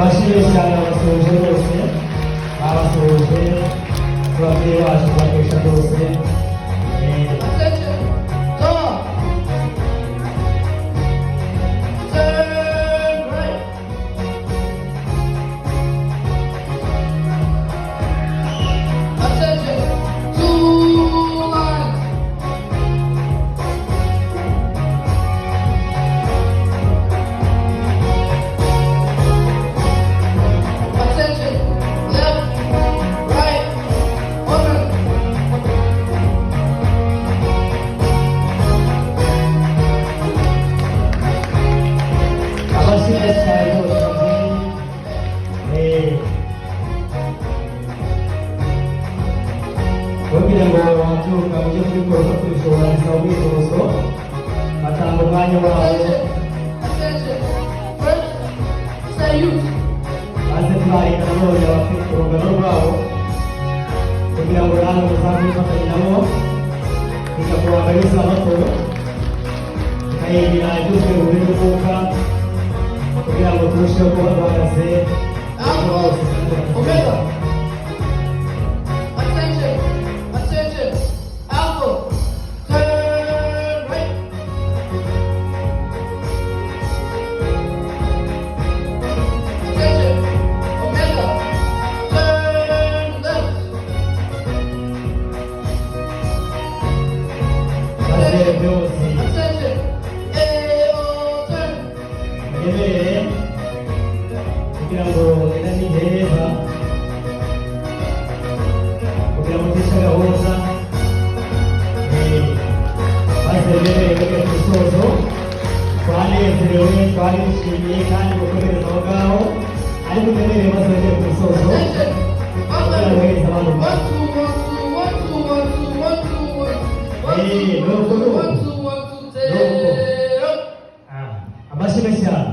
abashyirishana basoje bose babasoje ababyeyi bacu bakesha bose kugira ngo babyuka mujye kubikora kubishobora bisaba ubwitonzi batanga umwanya wabo maze tubareka nanone abafite urungano rwabo kugira ngo namwe musange mufatanye nabo bikakuranga bisabato tukayigira ibyuzwe mu buryo bw'umwuka kugira ngo turusheho kuba duhagaze Omega. kugira ngo inani heza kugira ngo tisha gahunda maze rero kujya ku musozo twanezerewe twarishimiye kandi gukomereza aho ngaho ariko ukeneye maze kujya ku musozo kugira ngo hereza abantu amashyi menshi cyane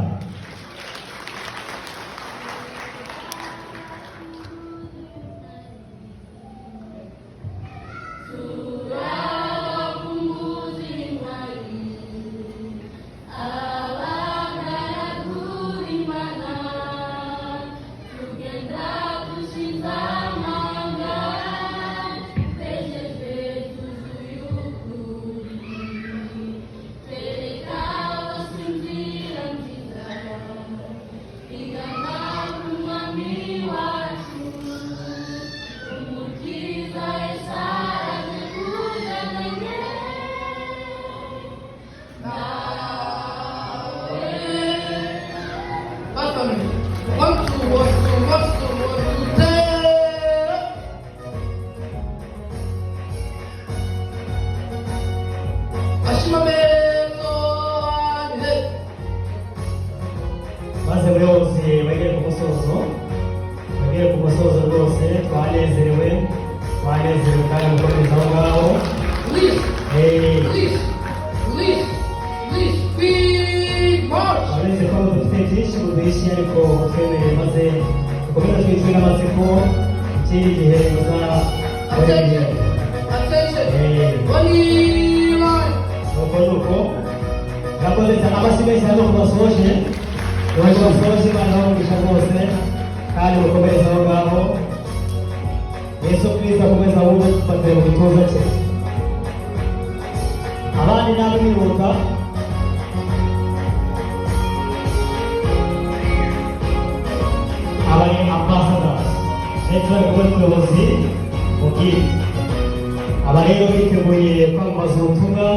maze buri wose bagere ku musozo rwose twanezerewe kandi mukomeza aho ngaho uretse ko dufite byinshi muduhishe ariko twemereye maze dukomeze twicwe n'amatsiko ikindi gihe muzakorera nuko nakoze cyane amashyi menshi hano ku basoje ubaje basoje bana bamugisha rwose kandi mukomeze aho ngaho Yesu Kristo akomeza wumve tufatire mu gituza cye abandi nabo biruka abari ambassadors ndetse bari umuyobozi mubwire aba rero biteguye kwamamaza ubutumwa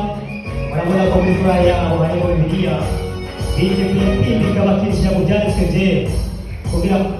barabona ko muri furaya yabo harimo bibiliya biteguye kwimika bakishyira mu byanditswe byera kugira ngo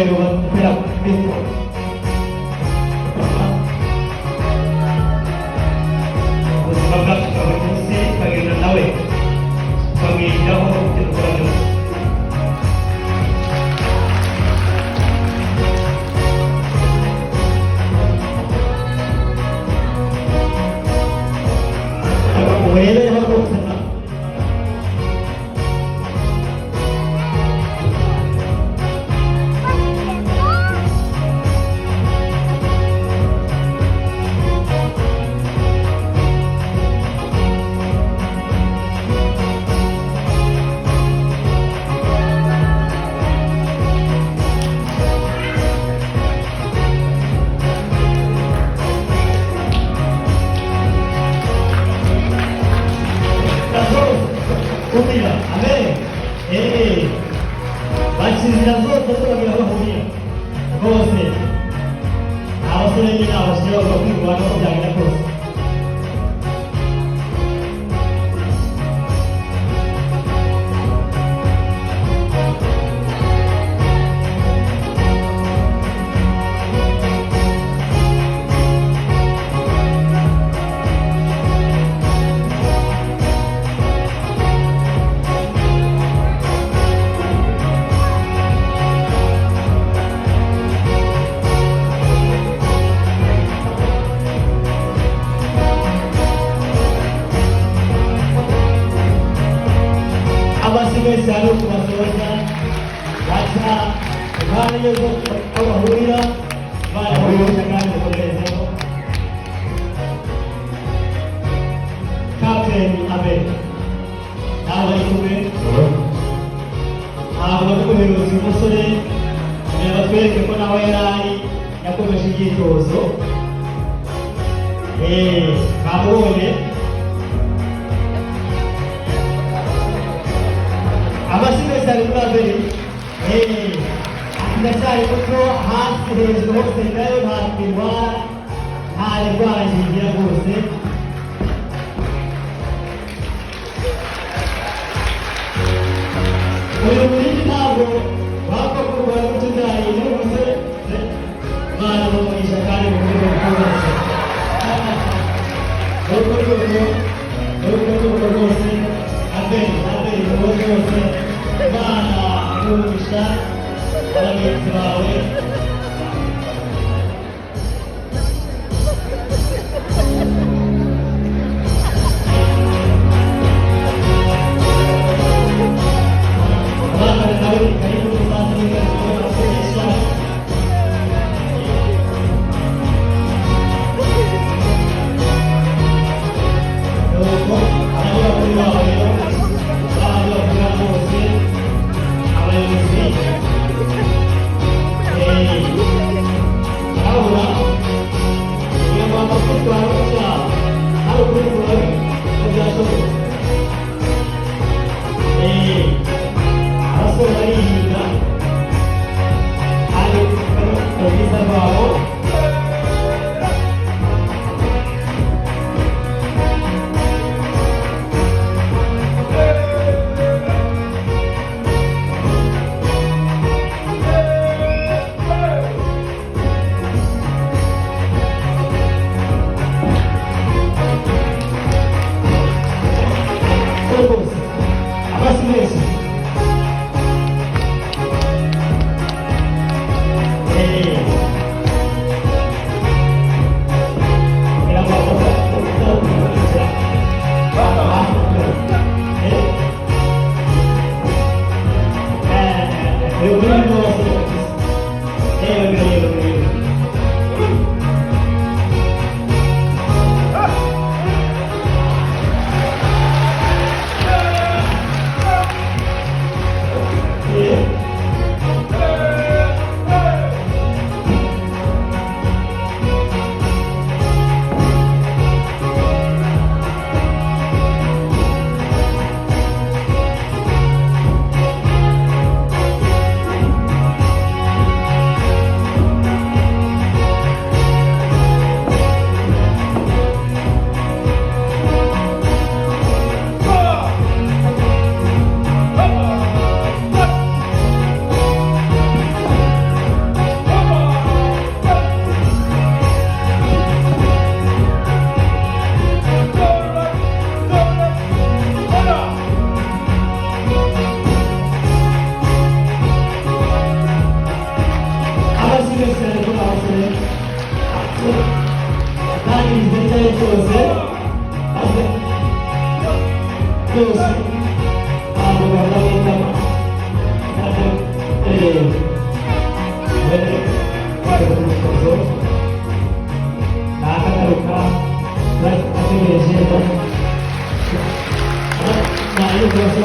Rubén Cristo. Ubuzima bwacu bwa buri munsi tukagenda nawe tukamwigiraho ibyo dukora byose. urebereho rwose Kumira, amen. Bakizira zose tubagira bahuriye rwose abasore nyine abashyira bakwirwa no kubyagenda kose. abasigaye cyane kubasohoza baca impande y'uko aho bahurira barahurira kandi bakomerezaho. Kapiteni Abel ntabwo ari kumwe ntabwo ari umuyobozi w'umusore kugira ngo twereke ko nawe yari ari yakomeje imyitozo bamubonye abasigaye cyane kuri Abeli ndacyari muto hasi hejuru hose nayo nta ndwara nta ndwara nzigira rwose. uyu munini ntabwo wapfa kurwara utubyaye n'umusore mwana bamugisha kandi mu buryo bwose urukundo rwose Abeli mu buryo bwose Imana umugisha abagenzi bawe abana nawe karibu kuzamuka kubakoresha nuko abakuru bawe bavuga bose abayobozi ahora iyo mpamvu twitwara gutya hari ukuri kurabe ko byashoboka. abasore barihinga hari ubwiza bwabo rwose abasigaye bene twari ku musozo nakagaruka ategereje nta n'ibibazo